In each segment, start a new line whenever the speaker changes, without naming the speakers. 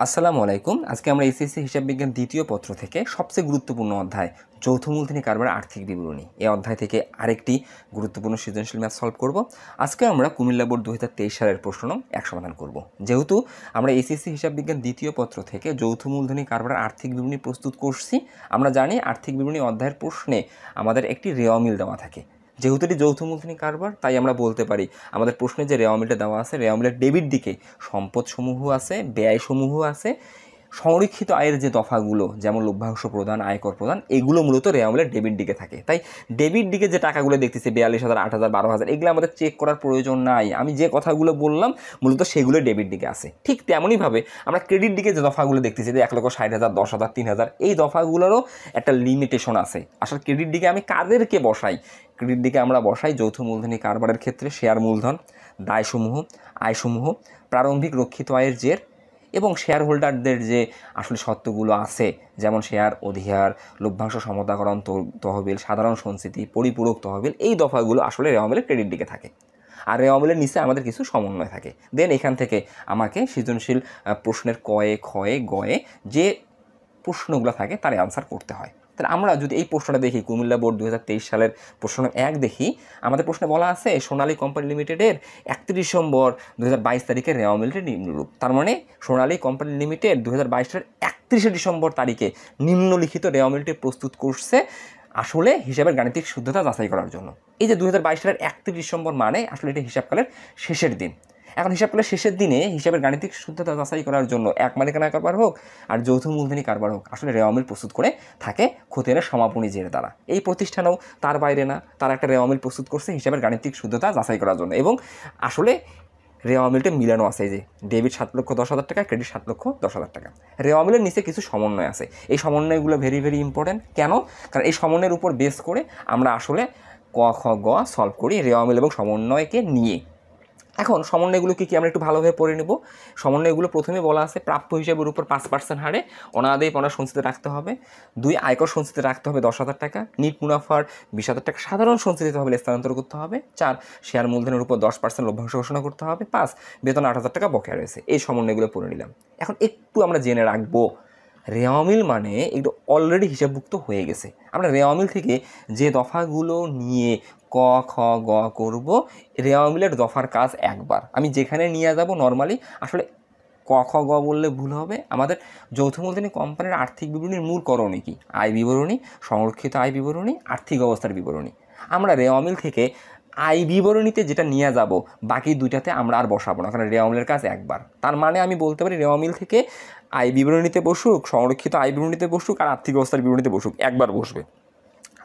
আসসালামু আলাইকুম। আজকে আমরা এসএসসি হিসাব বিজ্ঞান দ্বিতীয় পত্র থেকে সবচেয়ে গুরুত্বপূর্ণ অধ্যায় যৌথ মূলধনী কারবার আর্থিক বিবরণী এই অধ্যায় থেকে আরেকটি গুরুত্বপূর্ণ সৃজনশীল ম্যাথ সলভ করব। আজকে আমরা কুমিল্লা বোর্ড 2023 সালের প্রশ্ন নং 1 সমাধান করব। যেহেতু আমরা এসএসসি হিসাব বিজ্ঞান দ্বিতীয় পত্র থেকে যৌথ মূলধনী কারবার আর্থিক বিবরণী প্রস্তুত করছি, আমরা জানি আর্থিক বিবরণী অধ্যায়ের প্রশ্নে আমাদের একটি রেওয়া মিল দেওয়া থাকে। যেহেতু এটি যৌথ মূলধনী কারবার, তাই আমরা বলতে পারি আমাদের প্রশ্নে যে রেওয়া মিলটা দেওয়া আছে, রেওয়া মিলের ডেবিট দিকে সম্পদসমূহ আছে, ব্যয়সমূহ আছে, সংরক্ষিত আয়ের যে দফাগুলো যেমন লভ্যাংশ প্রদান, আয়কর প্রদান, এগুলো মূলত রেওয়া মিলের ডেবিট দিকে থাকে। তাই ডেবিট দিকে যে টাকাগুলো দেখতেছি 42,000, 8,000, 12,000, এগুলো আমাদের চেক করার প্রয়োজন নাই। আমি যে কথাগুলো বললাম মূলত সেগুলো ডেবিট দিকে আছে। ঠিক তেমনইভাবে আমরা ক্রেডিট দিকে যে দফাগুলো দেখতেছি যে 1,60,000, 10,000, 3,000, এই দফাগুলোরও একটা লিমিটেশন আছে। আসলে ক্রেডিট দিকে আমি কাদেরকে বসাই? ক্রেডিট দিকে আমরা বসাই যৌথ মূলধনী কারবারের ক্ষেত্রে শেয়ার মূলধন, দায়সমূহ, আয়সমূহ, প্রারম্ভিক রক্ষিত আয়ের জের এবং শেয়ার হোল্ডারদের যে আসলে সত্যগুলো আছে, যেমন শেয়ার অধিহার, লভ্যাংশ সমতাকরণ তহবিল, সাধারণ সঞ্চিতি, পরিপূরক তহবিল, এই দফাগুলো আসলে রেওয়া মিলের ক্রেডিট দিকে থাকে। আর রেওয়া মিলের নিচে আমাদের কিছু সমন্বয় থাকে। দেন এখান থেকে আমাকে সৃজনশীল প্রশ্নের কয়ে, ক্ষয়ে, গয়ে যে প্রশ্নগুলো থাকে তার অ্যান্সার করতে হয়। তাহলে আমরা যদি এই প্রশ্নটা দেখি, কুমিল্লা বোর্ড 2023 সালের প্রশ্ন 1 দেখি, আমাদের প্রশ্নে বলা আছে সোনালী কোম্পানি লিমিটেডের 31 ডিসেম্বর 2022 তারিখে রেওয়া মিলটি নিম্নরূপ। তার মানে সোনালী কোম্পানি লিমিটেড 2022 সালের 31 ডিসেম্বর তারিখে নিম্নলিখিত রেওয়া মিলটি প্রস্তুত করছে আসলে হিসাবের গাণিতিক শুদ্ধতা যাচাই করার জন্য। এই যে 2022 সালের 31 ডিসেম্বর মানে আসলে এটা হিসাবকালের শেষের দিন। এখন হিসাবকালের শেষের দিনে হিসাবের গাণিতিক শুদ্ধতা যাচাই করার জন্য এক মালিকানা কারবার হোক আর যৌথ মূলধনী কারবার হোক, আসলে রেওয়া মিল প্রস্তুত করে থাকে খতিয়ানের সমাপনী জের দ্বারা। এই প্রতিষ্ঠানেও তার বাইরে না, তারা একটা রেওয়া মিল প্রস্তুত করছে হিসাবের গাণিতিক শুদ্ধতা যাচাই করার জন্য। এবং আসলে রেওয়া মিলটা মিলানো আছে, এই যে ডেবিট 7,10,000 টাকা, ক্রেডিট 7,10,000 টাকা। রেওয়া মিলের নিচে কিছু সমন্বয় আছে। এই সমন্বয়গুলো ভেরি ভেরি ইম্পর্টেন্ট। কেন? কারণ এই সমন্বয়ের উপর বেস করে আমরা আসলে ক, খ, গ সলভ করি রেওয়া মিল এবং সমন্বয়কে নিয়ে। এখন সমন্বয়গুলো কি আমরা একটু ভালোভাবে পড়ে নেব। সমন্বয়গুলো প্রথমে বলা আছে প্রাপ্য হিসাবের উপর 5% হারে অনাদায়ী পণ্য সঞ্চিত রাখতে হবে। 2, আয়কর সঞ্চিত রাখতে হবে 10,000 টাকা। নিট মুনাফার 20,000 টাকা সাধারণ সঞ্চিত তহবিলে স্থানান্তর করতে হবে। 4, শেয়ার মূলধনের উপর 10% লভ্যাংশ ঘোষণা করতে হবে। 5, বেতন 8,000 টাকা বকেয়া রয়েছে। এই সমন্বয়গুলো পড়ে নিলাম। এখন একটু আমরা জেনে রাখবো রেওয়া মিল মানে এগুলো অলরেডি হিসাবভুক্ত হয়ে গেছে। আমরা রেওয়া মিল থেকে যে দফাগুলো নিয়ে ক, খ, গ করব, রেওয়া মিলের দফার কাজ একবার আমি যেখানে নিয়ে যাব নর্মালি, আসলে ক, খ, গ বললে ভুল হবে। আমাদের যৌথ মূলধনী কোম্পানির আর্থিক বিবরণীর মূল করণীয় কি? আয় বিবরণী, সংরক্ষিত আয় বিবরণী, আর্থিক অবস্থার বিবরণী। আমরা রেওয়া মিল থেকে আয় বিবরণীতে যেটা নিয়ে যাব, বাকি দুইটাতে আমরা আর বসাবো না, কারণ রেওয়া মিলের কাজ একবার। তার মানে আমি বলতে পারি রেওয়া মিল থেকে আয় বিবরণীতে বসুক, সংরক্ষিত আয় বিবরণীতে বসুক, আর আর্থিক অবস্থার বিবরণীতে বসুক, একবার বসবে।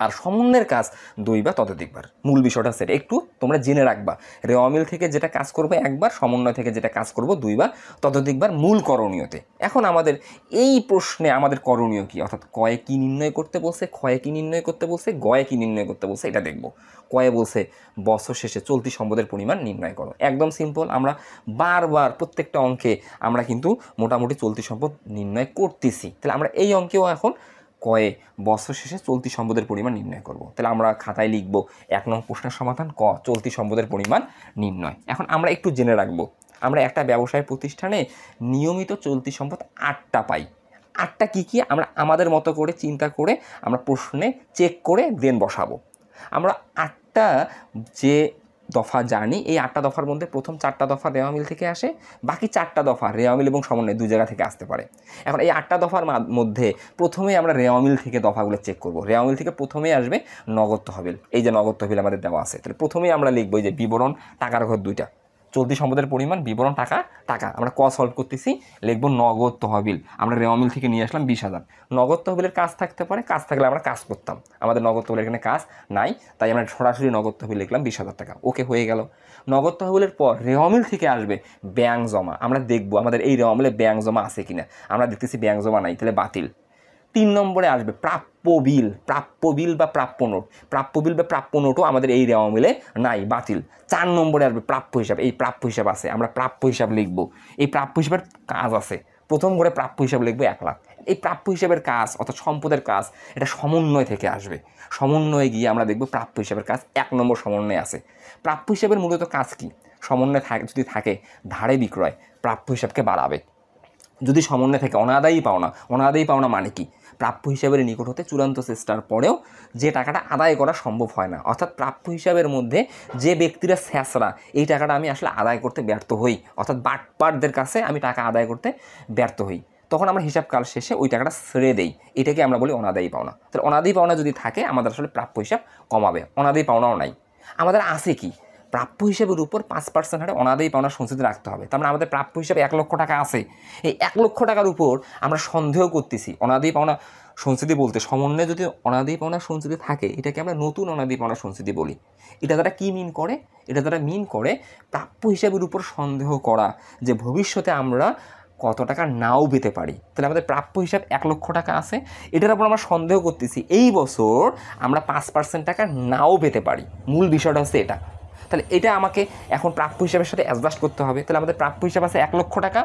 আর সমন্বয়ের কাজ 2 বা ততোধিকবার। মূল বিষয়টা সেটা একটু তোমরা জেনে রাখবা। রেওয়া মিল থেকে যেটা কাজ করবে একবার, সমন্বয় থেকে যেটা কাজ করব 2 বা ততোধিকবার মূল করণীয়তে। এখন আমাদের এই প্রশ্নে আমাদের করণীয় কি, অর্থাৎ কয়ে কি নির্ণয় করতে বলছে, ক্ষয়ে কি নির্ণয় করতে বলছে, গয়ে কি নির্ণয় করতে বলছে, এটা দেখব। কয়ে বলছে বছর শেষে চলতি সম্পদের পরিমাণ নির্ণয় করো। একদম সিম্পল, আমরা বারবার প্রত্যেকটা অঙ্কে আমরা কিন্তু মোটামুটি চলতি সম্পদ নির্ণয় করতেছি। তাহলে আমরা এই অঙ্কেও এখন কয়ে বছর শেষে চলতি সম্পদের পরিমাণ নির্ণয় করব। তাহলে আমরা খাতায় লিখব 1 নং প্রশ্নের সমাধান ক, চলতি সম্পদের পরিমাণ নির্ণয়। এখন আমরা একটু জেনে রাখবো, আমরা একটা ব্যবসায় প্রতিষ্ঠানে নিয়মিত চলতি সম্পদ 8টা পাই। 8টা কী কী আমরা আমাদের মতো করে চিন্তা করে আমরা প্রশ্নে চেক করে দেন বসাবো। আমরা 8টা যে দফা জানি, এই 8টা দফার মধ্যে প্রথম 4টা দফা রেওয়া মিল থেকে আসে, বাকি 4টা দফা রেওয়া মিল এবং সমন্বয় 2 জায়গা থেকে আসতে পারে। এখন এই 8টা দফার মধ্যে প্রথমেই আমরা রেওয়া মিল থেকে দফাগুলো চেক করব। রেওয়া মিল থেকে প্রথমেই আসবে নগদ তহবিল। এই যে নগদ তহবিল আমাদের দেওয়া আছে, তাহলে প্রথমেই আমরা লিখবো এই যে বিবরণ টাকার ঘর 2টা, চলতি সম্পদের পরিমাণ, বিবরণ টাকা টাকা। আমরা ক সলভ করতেছি, লিখবো নগদ তহবিল। আমরা রেওয়া মিল থেকে নিয়ে আসলাম 20,000। নগদ তহবিলের কাজ থাকতে পারে, কাজ থাকলে আমরা কাজ করতাম। আমাদের নগদ তহবিলের এখানে কাজ নাই, তাই আমরা সরাসরি নগদ তহবিল লিখলাম 20,000 টাকা। ওকে, হয়ে গেল। নগদ তহবিলের পর রেওয়া মিল থেকে আসবে ব্যাংক জমা। আমরা দেখবো আমাদের এই রেওয়া মিলে ব্যাংক জমা আছে কিনা। আমরা দেখতেছি ব্যাংক জমা নাই, তাহলে বাতিল। 3 নম্বরে আসবে প্রাপ্য বিল। প্রাপ্য বিল বা প্রাপ্য নোট। প্রাপ্য বিল বা প্রাপ্য নোটও আমাদের এই রেওয়া মিলে নাই, বাতিল। 4 নম্বরে আসবে প্রাপ্য হিসাব। এই প্রাপ্য হিসাব আছে, আমরা প্রাপ্য হিসাব লিখব। এই প্রাপ্য হিসাবের কাজ আছে, প্রথম করে প্রাপ্য হিসাব লিখবো 1 লাখ। এই প্রাপ্য হিসাবের কাজ অর্থাৎ সম্পদের কাজ, এটা সমন্বয় থেকে আসবে। সমন্বয়ে গিয়ে আমরা দেখব প্রাপ্য হিসাবের কাজ 1 নম্বর সমন্বয় আছে। প্রাপ্য হিসাবের মূলত কাজ কি? সমন্বয় যদি থাকে ধারে বিক্রয় প্রাপ্য হিসাবকে বাড়াবে। যদি সমন্বয় থেকে অনাদায়ী পাওনা মানে কি? প্রাপ্য হিসাবের নিকট হতে চূড়ান্ত চেষ্টার পরেও যে টাকাটা আদায় করা সম্ভব হয় না, অর্থাৎ প্রাপ্য হিসাবের মধ্যে যে ব্যক্তিরা স্যাঁচড়া, এই টাকাটা আমি আসলে আদায় করতে ব্যর্থ হই, অর্থাৎ বাটপারদের কাছে আমি টাকা আদায় করতে ব্যর্থ হই, তখন আমরা হিসাবকাল শেষে ওই টাকাটা ছেড়ে দেই, এটাকে আমরা বলি অনাদায়ী পাওনা। তাহলে অনাদায়ী পাওনা যদি থাকে আমাদের আসলে প্রাপ্য হিসাব কমাবে, অনাদায়ী পাওনাও নাই। আমাদের আছে কি? প্রাপ্য হিসাবের উপর 5% হারে অনাদায়ী পাওনা সঞ্চিতি রাখতে হবে। তার মানে আমাদের প্রাপ্য হিসাবে 1 লক্ষ টাকা আছে, এই 1 লক্ষ টাকার উপর আমরা সন্দেহ করতেছি। অনাদায়ী পাওনা সঞ্চিতি বলতে সমন্বয়ে যদি অনাদায়ী পাওনা সঞ্চিতি থাকে, এটাকে আমরা নতুন অনাদায়ী পাওনা সঞ্চিতি বলি। এটা দ্বারা কী মিন করে? এটা দ্বারা মিন করে প্রাপ্য হিসাবের উপর সন্দেহ করা যে ভবিষ্যতে আমরা কত টাকা নাও পেতে পারি। তাহলে আমাদের প্রাপ্য হিসাব 1 লক্ষ টাকা আছে, এটার উপর আমরা সন্দেহ করতেছি এই বছর আমরা 5% টাকা নাও পেতে পারি। মূল বিষয়টা হচ্ছে এটা। তাহলে এটা আমাকে এখন প্রাপ্য হিসাবের সাথে অ্যাডজাস্ট করতে হবে। তাহলে আমাদের প্রাপ্য হিসাব আছে 1 লক্ষ টাকা,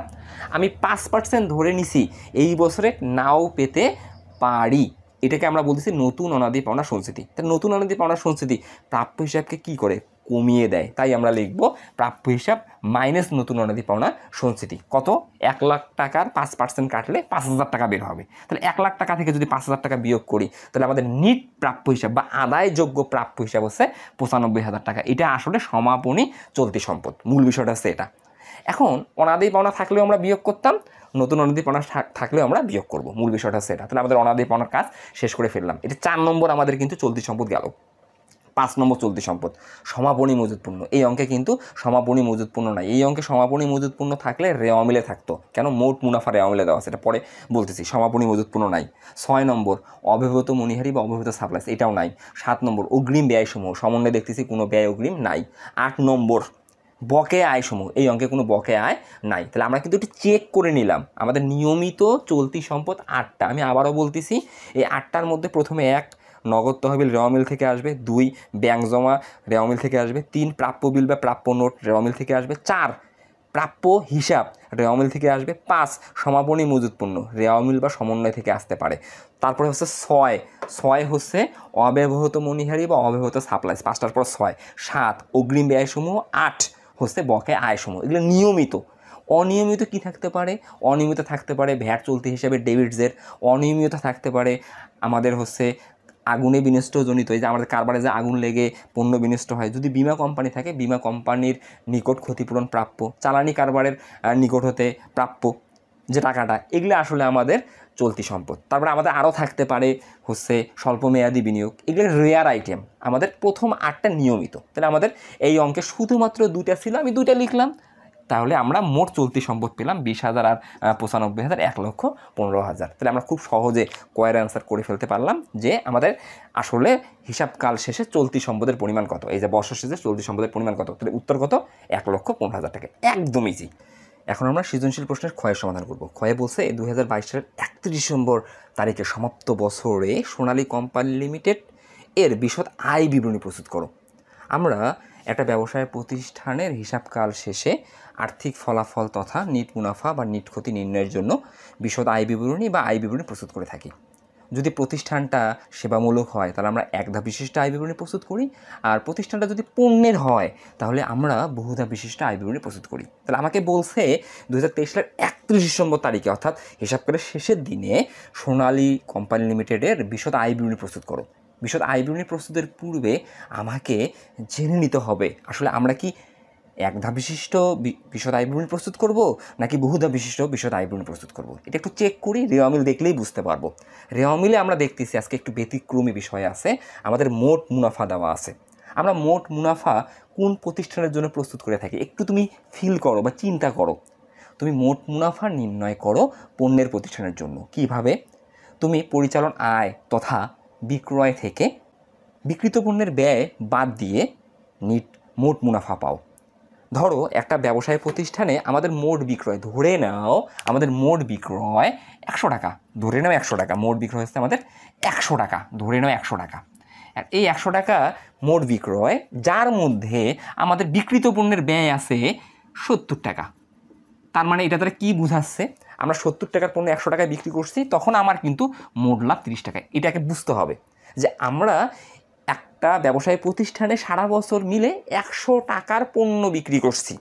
আমি 5% ধরে নিছি এই বছরে নাও পেতে পারি, এটাকে আমরা বলতেছি নতুন অনাদায়ী পাওনা সঞ্চিতি। তাহলে নতুন অনাদায়ী পাওনা সঞ্চিতি প্রাপ্য হিসাবকে কী করে? কমিয়ে দেয়। তাই আমরা লিখব প্রাপ্য হিসাব মাইনাস নতুন অনাদায়ী পাওনা সঞ্চিতি। কত? 1 লাখ টাকার 5% কাটলে 5,000 টাকা বের হবে। তাহলে 1 লাখ টাকা থেকে যদি 5,000 টাকা বিয়োগ করি, তাহলে আমাদের নিট প্রাপ্য হিসাব বা আদায়যোগ্য প্রাপ্য হিসাব হচ্ছে 95,000 টাকা। এটা আসলে সমাপনী চলতি সম্পদ। মূল বিষয়টা হচ্ছে এটা। এখন অনাদায়ী পাওনা থাকলেও আমরা বিয়োগ করতাম, নতুন অনাদায়ী পাওনা থাকলেও আমরা বিয়োগ করব। মূল বিষয়টা হচ্ছে এটা। তাহলে আমাদের অনাদায়ী পাওনার কাজ শেষ করে ফেললাম। এটা 4 নম্বর আমাদের কিন্তু চলতি সম্পদ গেল। 5 নম্বর চলতি সম্পদ সমাপনী মজুদ পণ্য। এই অঙ্কে কিন্তু সমাপনী মজুদ পণ্য নাই। এই অঙ্কে সমাপনী মজুদ পণ্য থাকলে রেওয়া মিলে থাকতো। কেন? মোট মুনাফা রেওয়া মিলে দেওয়া, সেটা পরে বলতেছি। সমাপনী মজুদ পণ্য নাই। 6 নম্বর অব্যবহৃত মণিহারি বা অব্যবহৃত সাপ্লাইস, এটাও নাই। 7 নম্বর অগ্রিম ব্যয়সমূহ, সমন্বয়ে দেখতেছি কোনো ব্যয় অগ্রিম নাই। 8 নম্বর বকেয়া আয়সমূহ, এই অঙ্কে কোনো বকেয়া আয় নাই। তাহলে আমরা কিন্তু একটু চেক করে নিলাম আমাদের নিয়মিত চলতি সম্পদ 8টা। আমি আবারও বলতেছি, এই 8টার মধ্যে প্রথমে 1 নগদ তহবিল রেওয়া মিল থেকে আসবে, 2 ব্যাংক জমা রেওয়া মিল থেকে আসবে, 3 প্রাপ্য বিল বা প্রাপ্য নোট রেওয়া মিল থেকে আসবে, 4 প্রাপ্য হিসাব রেওয়া মিল থেকে আসবে, 5 সমাপনী মজুদ পণ্য রেওয়া মিল বা সমন্বয় থেকে আসতে পারে। তারপরে হচ্ছে 6 হচ্ছে অব্যবহৃত মণিহারি বা অব্যবহৃত সাপ্লাইস, 5টার পর 6। 7 অগ্রিম ব্যয়সমূহ, 8 হচ্ছে বকেয়া আয়সমূহ। এগুলো নিয়মিত। অনিয়মিত কি থাকতে পারে? অনিয়মিত থাকতে পারে ভ্যাট চলতি হিসাবে ডেবিটসের, অনিয়মিত থাকতে পারে আমাদের হচ্ছে আগুনে বিনষ্টজনিত, এই যে আমাদের কারবারে যে আগুন লেগে পণ্য বিনষ্ট হয়, যদি বিমা কোম্পানি থাকে বিমা কোম্পানির নিকট ক্ষতিপূরণ প্রাপ্য, চালানি কারবারের নিকট হতে প্রাপ্য যে টাকাটা, এগুলো আসলে আমাদের চলতি সম্পদ। তারপরে আমাদের আরও থাকতে পারে হচ্ছে স্বল্পমেয়াদী বিনিয়োগ, এগুলো রেয়ার আইটেম। আমাদের প্রথম 8টা নিয়মিত। তাহলে আমাদের এই অঙ্কে শুধুমাত্র 2টা ছিল, আমি 2টা লিখলাম। তাহলে আমরা মোট চলতি সম্পদ পেলাম 20,000 আর 95,000, 1,15,000। তাহলে আমরা খুব সহজে কয়ের অ্যান্সার করে ফেলতে পারলাম যে আমাদের আসলে হিসাবকাল শেষে চলতি সম্পদের পরিমাণ কত। এই যে বর্ষ শেষে চলতি সম্পদের পরিমাণ কত, তাহলে উত্তর কত? 1,15,000 টাকা। একদম ইজি। এখন আমরা সৃজনশীল প্রশ্নের ক্ষয়ের সমাধান করব। ক্ষয়ে বলছে 2022 সালের 31 ডিসেম্বর তারিখে সমাপ্ত বছরে সোনালী কোম্পানি লিমিটেড এর বিশদ আয় বিবরণী প্রস্তুত করো। আমরা একটা ব্যবসায় প্রতিষ্ঠানের হিসাবকাল শেষে আর্থিক ফলাফল তথা নিট মুনাফা বা নিট ক্ষতি নির্ণয়ের জন্য বিশদ আয় বিবরণী বা আয় বিবরণী প্রস্তুত করে থাকি। যদি প্রতিষ্ঠানটা সেবামূলক হয় তাহলে আমরা একধাপ বিশিষ্ট আয় বিবরণী প্রস্তুত করি, আর প্রতিষ্ঠানটা যদি পণ্যের হয় তাহলে আমরা বহুধাপ বিশিষ্ট আয় বিবরণী প্রস্তুত করি। তাহলে আমাকে বলছে 2023 সালের 31 ডিসেম্বর তারিখে, অর্থাৎ হিসাবকালের শেষের দিনে সোনালী কোম্পানি লিমিটেডের বিশদ আয় বিবরণী প্রস্তুত করো। বিশদ আয় বিবরণী প্রস্তুতের পূর্বে আমাকে জেনে নিতে হবে আসলে আমরা কি একধাপ বিশিষ্ট বিশদ আয় বিবরণী প্রস্তুত করব নাকি বহুধাপ বিশিষ্ট বিশদ আয় বিবরণী প্রস্তুত করব। এটা একটু চেক করি, রেওয়া মিল দেখলেই বুঝতে পারবো। রেওয়া মিলে আমরা দেখতেছি আজকে একটু ব্যতিক্রমী বিষয় আছে, আমাদের মোট মুনাফা দেওয়া আছে। আমরা মোট মুনাফা কোন প্রতিষ্ঠানের জন্য প্রস্তুত করে থাকি একটু তুমি ফিল করো বা চিন্তা করো। তুমি মোট মুনাফা নির্ণয় করো পণ্যের প্রতিষ্ঠানের জন্য। কিভাবে? তুমি পরিচালন আয় তথা বিক্রয় থেকে বিক্রিত পণ্যের ব্যয় বাদ দিয়ে মোট মুনাফা পাও। ধরো একটা ব্যবসায় প্রতিষ্ঠানে আমাদের মোট বিক্রয়, ধরে নাও আমাদের মোট বিক্রয় 100 টাকা, ধরে নাও 100 টাকা মোট বিক্রয় হচ্ছে আমাদের 100 টাকা, ধরে নাও 100 টাকা। আর এই 100 টাকা মোট বিক্রয়, যার মধ্যে আমাদের বিক্রিত পণ্যের ব্যয় আছে 70 টাকা। তার মানে এটা তারা কী বোঝাচ্ছে? আমরা 70 টাকার পণ্য 100 টাকায় বিক্রি করছি, তখন আমার কিন্তু মোট লাভ 30 টাকায়। এটাকে বুঝতে হবে যে আমরা একটা ব্যবসায়ী প্রতিষ্ঠানে সারা বছর মিলে 100 টাকার পণ্য বিক্রি করছি।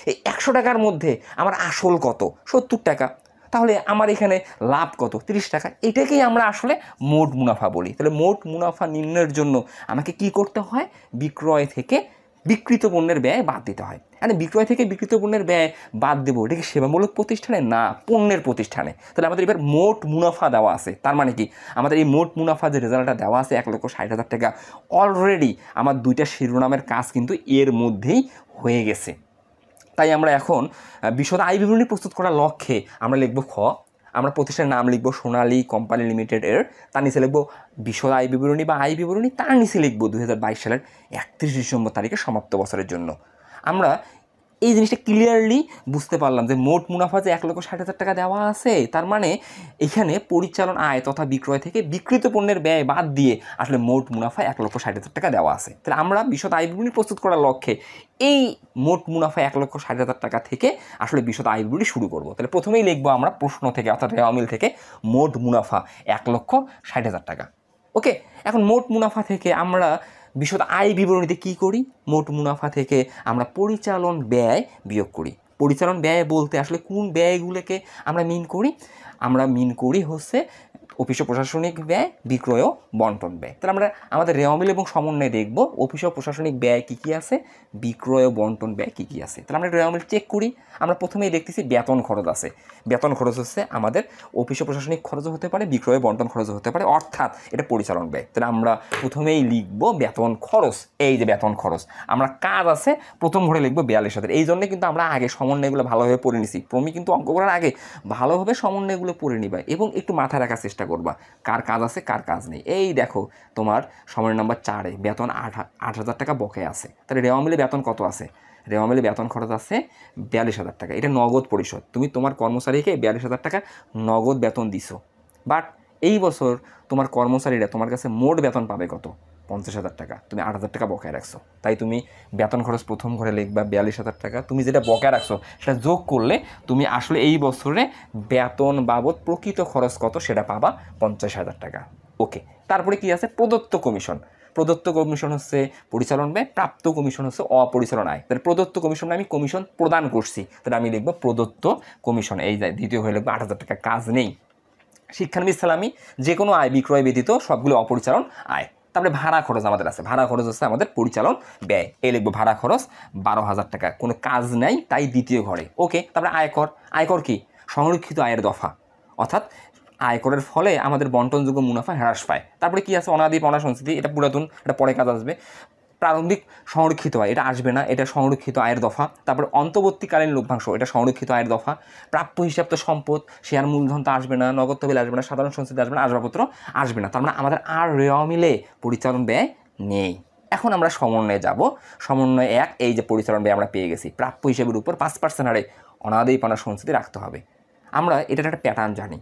এই 100 টাকার মধ্যে আমার আসল কত? 70 টাকা। তাহলে আমার এখানে লাভ কত 30 টাকা, এটাকেই আমরা আসলে মোট মুনাফা বলি। তাহলে মোট মুনাফা নির্ণয়ের জন্য আমাকে কি করতে হয়, বিক্রয় থেকে বিক্রিত পণ্যের ব্যয় বাদ দিতে হয়। মানে বিক্রয় থেকে বিক্রিত পণ্যের ব্যয় বাদ দেবো, এটা কি সেবামূলক প্রতিষ্ঠানে, না পণ্যের প্রতিষ্ঠানে। তাহলে আমাদের এবার মোট মুনাফা দেওয়া আছে, তার মানে কি আমাদের এই মোট মুনাফা যে রেজাল্টটা দেওয়া আছে 1,60,000 টাকা, অলরেডি আমার দুইটা শিরোনামের কাজ কিন্তু এর মধ্যেই হয়ে গেছে। তাই আমরা এখন বিশদ আয় বিবরণী প্রস্তুত করার লক্ষ্যে আমরা লিখব খ, আমরা প্রতিষ্ঠানের নাম লিখব সোনালী কোম্পানি লিমিটেড এর, তার নিচে লিখব বিশদ আয় বিবরণী বা আয় বিবরণী, তার নিচে লিখব 2022 সালের 31 ডিসেম্বর তারিখে সমাপ্ত বছরের জন্য। আমরা এই জিনিসটা ক্লিয়ারলি বুঝতে পারলাম যে মোট মুনাফা যে 1,60,000 টাকা দেওয়া আছে, তার মানে এখানে পরিচালন আয় তথা বিক্রয় থেকে বিক্রিত পণ্যের ব্যয় বাদ দিয়ে আসলে মোট মুনাফা 1,60,000 টাকা দেওয়া আছে। তাহলে আমরা বিশদ আয় বিবরণী প্রস্তুত করার লক্ষ্যে এই মোট মুনাফা 1,60,000 টাকা থেকে আসলে বিশদ আয় বিবরণী শুরু করব। তাহলে প্রথমেই লিখবো আমরা প্রশ্ন থেকে অর্থাৎ রেওয়া মিল থেকে মোট মুনাফা 1,60,000 টাকা। ওকে, এখন মোট মুনাফা থেকে আমরা বিশদ আয় বিবরণীতে কি করি, মোট মুনাফা থেকে আমরা পরিচালন ব্যয় বিয়োগ করি। পরিচালন ব্যয় বলতে আসলে কোন ব্যয়গুলোকে আমরা মিন করি, আমরা মিন করি হচ্ছে অফিস ও প্রশাসনিক ব্যয়, বিক্রয় ও বন্টন ব্যয়। তাহলে আমরা আমাদের রেওয়া মিল এবং সমন্বয়ে দেখব অফিস ও প্রশাসনিক ব্যয় কী কী আছে, বিক্রয় ও বন্টন ব্যয় কী কী আছে। তাহলে আমরা রেওয়া মিল চেক করি। আমরা প্রথমেই দেখতেছি বেতন খরচ আছে। বেতন খরচ হচ্ছে আমাদের অফিস ও প্রশাসনিক খরচও হতে পারে, বিক্রয় ও বন্টন খরচও হতে পারে, অর্থাৎ এটা পরিচালন ব্যয়। তাহলে আমরা প্রথমেই লিখব বেতন খরচ। এই যে বেতন খরচ, আমরা কাজ আছে প্রথম ঘরে লিখবো 42,000। এই জন্য কিন্তু আমরা আগে সমন্বয়গুলো ভালোভাবে পড়ে নিছি। প্রমি কিন্তু অঙ্ক করার আগে ভালোভাবে সমন্বয়গুলো পড়ে নিবা এবং একটু মাথায় রাখার চেষ্টা করবা কার কাজ আছে কার কাজ নেই। এই দেখো তোমার সময় নাম্বার 4-এ বেতন 8,000 টাকা বকে আছে। তাহলে রেওয়া মিলে বেতন কত আছে, রেওয়া মিলে বেতন খরচ আছে 42,000 টাকা। এটা নগদ পরিশোধ, তুমি তোমার কর্মচারীকে 42,000 টাকা নগদ বেতন দিছো, বাট এই বছর তোমার কর্মচারীরা তোমার কাছে মোট বেতন পাবে কত, 50,000 টাকা। তুমি 8,000 টাকা বকেয়া রাখছো, তাই তুমি বেতন খরচ প্রথম ঘরে লিখবা 42,000 টাকা। তুমি যেটা বকেয়া রাখছো সেটা যোগ করলে তুমি আসলে এই বছরে বেতন বাবদ প্রকৃত খরচ কত সেটা পাবা 50,000 টাকা। ওকে, তারপরে কি আছে, প্রদত্ত কমিশন। প্রদত্ত কমিশন হচ্ছে পরিচালন ব্যয়, প্রাপ্ত কমিশন হচ্ছে অপরিচালন আয়। তাহলে প্রদত্ত কমিশন আমি কমিশন প্রদান করছি, তাহলে আমি লিখবো প্রদত্ত কমিশন। এই যায় দ্বিতীয় হয়ে লিখবো 8,000 টাকা কাজ নেই। শিক্ষানবিদ সালামি, যে কোনো আয় বিক্রয় ব্যতীত সবগুলো অপরিচালন আয়। তারপরে ভাড়া খরচ আমাদের আছে, ভাড়া খরচ হচ্ছে আমাদের পরিচালন ব্যয়। এই লিখবো ভাড়া খরচ 12,000 টাকা, কোনো কাজ নাই তাই দ্বিতীয় ঘরে। ওকে, তারপরে আয়কর। আয়কর কি, সংরক্ষিত আয়ের দফা, অর্থাৎ আয়করের ফলে আমাদের বন্টনযোগ্য মুনাফা হ্রাস পায়। তারপরে কি আছে, অনাদি পাওনা সঞ্চিতি, এটা পুরাতন, এটা পরে কাজ আসবে। প্রারম্ভিক সংরক্ষিত আয়, এটা আসবে না, এটা সংরক্ষিত আয়ের দফা। তারপর অন্তর্বর্তীকালীন লভ্যাংশ, এটা সংরক্ষিত আয়ের দফা। প্রাপ্য হিসাব তো সম্পদ, শেয়ার মূলধন তো আসবে না, নগদ তহবিল আসবে না, সাধারণ সঞ্চিতি আসবে না, আসবাবপত্র আসবে না। তার মানে আমাদের আর রেওয়া মিলে পরিচালন ব্যয় নেই। এখন আমরা সমন্বয়ে যাব। সমন্বয় 1, এই যে পরিচালন ব্যয় আমরা পেয়ে গেছি, প্রাপ্য হিসাবের উপর 5% হারে অনাদায়ী পাওনা সঞ্চিতি রাখতে হবে। আমরা এটার একটা প্যাটার্ন জানি,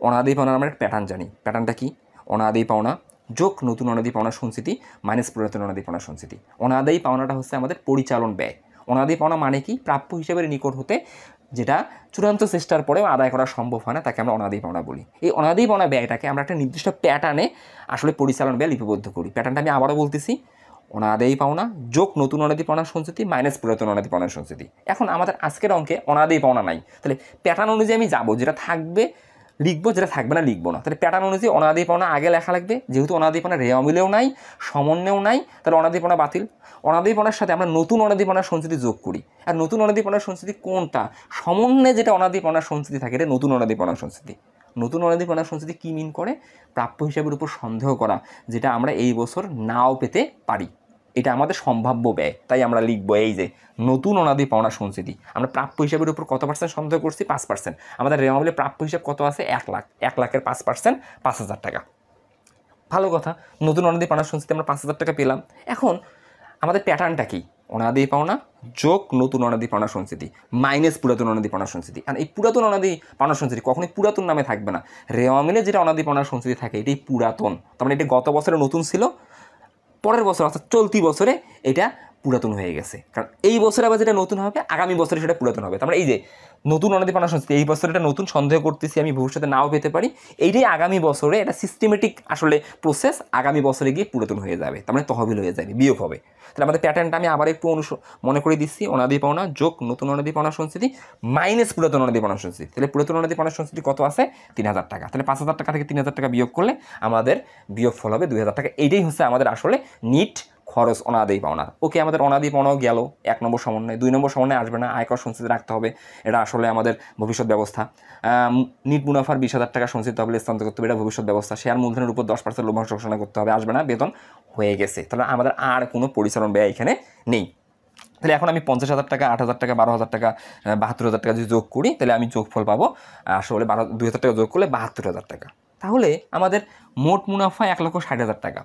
অনাদায়ী পাওনার আমরা একটা প্যাটার্ন জানি। প্যাটার্নটা কি, অনাদায়ী পাওনা যোগ নতুন অনাদায়ী পাওনা সঞ্চিতি মাইনাস পুরাতন অনাদায়ী পাওনা সঞ্চিতি। অনাদায়ী পাওনাটা হচ্ছে আমাদের পরিচালন ব্যয়। অনাদায়ী পাওনা মানে কি, প্রাপ্য হিসাবের নিকট হতে যেটা চূড়ান্ত চেষ্টার পরেও আদায় করা সম্ভব হয় না, তাকে আমরা অনাদায়ী পাওনা বলি। এই অনাদায়ী পাওনা ব্যয়টাকে আমরা একটা নির্দিষ্ট প্যাটার্নে আসলে পরিচালন ব্যয় লিপিবদ্ধ করি। প্যাটার্নটা আমি আবারও বলতেছি, অনাদায়ী পাওনা যোগ নতুন অনাদায়ী পাওনা সঞ্চিতি মাইনাস পুরাতন অনাদায়ী পাওনা সঞ্চিতি। এখন আমাদের আজকের অঙ্কে অনাদায়ী পাওনা নাই, তাহলে প্যাটার্ন অনুযায়ী আমি যাবো, যেটা থাকবে লিখবো, যেটা থাকবে না লিখবো না। তাহলে প্যাটার্ন অনুযায়ী অনাদায়ী পাওনা আগে লেখা লাগবে, যেহেতু অনাদায়ী পাওনা রেওয়া মিলেও নাই, সমন্বয়েও নাই, তাহলে অনাদায়ী পাওনা বাতিল। অনাদায়ী পাওনার সাথে আমরা নতুন অনাদায়ী পাওনার সঞ্চিতি যোগ করি। আর নতুন অনাদায়ী পাওনার সঞ্চিতি কোনটা, সমন্বয়ে যেটা অনাদায়ী পাওনার সঞ্চিতি থাকে এটা নতুন অনাদায়ী পাওনার সঞ্চিতি। নতুন অনাদায়ী পাওনার সঞ্চিতি কী মিন করে, প্রাপ্য হিসাবের উপর সন্দেহ করা, যেটা আমরা এই বছর নাও পেতে পারি, এটা আমাদের সম্ভাব্য ব্যয়। তাই আমরা লিখবো এই যে নতুন অনাদায়ী পাওনা সঞ্চিতি। আমরা প্রাপ্য হিসাবের উপর কত % সন্দেহ করছি, 5%। আমাদের রেওয়া মিলে প্রাপ্য হিসাব কত আছে, 1 লাখ। 1 লাখের 5% 5,000 টাকা। ভালো কথা, নতুন অনাদায়ী পাওনা সঞ্চিতি আমরা 5,000 টাকা পেলাম। এখন আমাদের প্যাটার্নটা কি, অনাদায়ী পাওনা যোগ নতুন অনাদায়ী পাওনা সঞ্চিতি মাইনাস পুরাতন অনাদায়ী পাওনা সঞ্চিতি। আর এই পুরাতন অনাদায়ী পাওনা সঞ্চিতি কখনোই পুরাতন নামে থাকবে না। রেওয়া মিলে যেটা অনাদায়ী পাওনা সঞ্চিতি থাকে এটাই পুরাতন, তার মানে এটা গত বছরে নতুন ছিল, পরের বছর অর্থাৎ চলতি বছরে এটা পুরাতন হয়ে গেছে, কারণ এই বছরে আবার যেটা নতুন হবে আগামী বছরে সেটা পুরাতন হবে। তার মানে এই যে নতুন অনাদি পাওনা সংস্কৃতি, এই বছর এটা নতুন, সন্দেহ করতেছি আমি ভবিষ্যতে নাও পেতে পারি, এইটাই আগামী বছরে এটা সিস্টেমেটিক আসলে প্রসেস, আগামী বছরে গিয়ে পুরাতন হয়ে যাবে, তার মানে তহবিল হয়ে যাবে, বিয়োগ হবে। তাহলে আমাদের প্যাটার্নটা আমি আবার একটু মনে করে দিচ্ছি, অনাদি পাওনা যোগ নতুন অনাদি পাওনা সংস্কৃতি মাইনাস পুরাতন অনাদি পাওনা সংস্কৃতি। তাহলে পুরাতন অনাদি পাওনা সংস্কৃতি কত আছে? 3000 টাকা। তাহলে 5000 টাকা থেকে 3000 টাকা বিয়োগ করলে আমাদের বিয়োগ ফল হবে 2000 টাকা। এইটাই হচ্ছে আমাদের আসলে নিট খরচ অনাদি পাওনার। ওকে, আমাদের অনাদি পাওনাও গেল 1 নম্বর সমন্বয়। 2 নম্বর সমন্বয় আসবে না, আয়কর সঞ্চিতি রাখতে হবে, এটা আসলে আমাদের ভবিষ্যৎ ব্যবস্থা। নিট মুনাফার 20,000 টাকা সঞ্চিত তহবিলে স্থানান্তর করতে হবে, এটা ভবিষ্যৎ ব্যবস্থা। শেয়ার মূলধনের উপর 10% লভ্যাংশ ঘোষণা করতে হবে, আসবে না, বেতন হয়ে গেছে। তাহলে আমাদের আর কোনো পরিচালন ব্যয় এখানে নেই। তাহলে এখন আমি 50,000 টাকা, 8,000 টাকা, 12,000 টাকা, 72,000 টাকা যদি যোগ করি, তাহলে আমি যোগফল পাবো আসলে 2,000 টাকা যোগ করলে 72,000 টাকা। তাহলে আমাদের মোট মুনাফা 1,60,000 টাকা,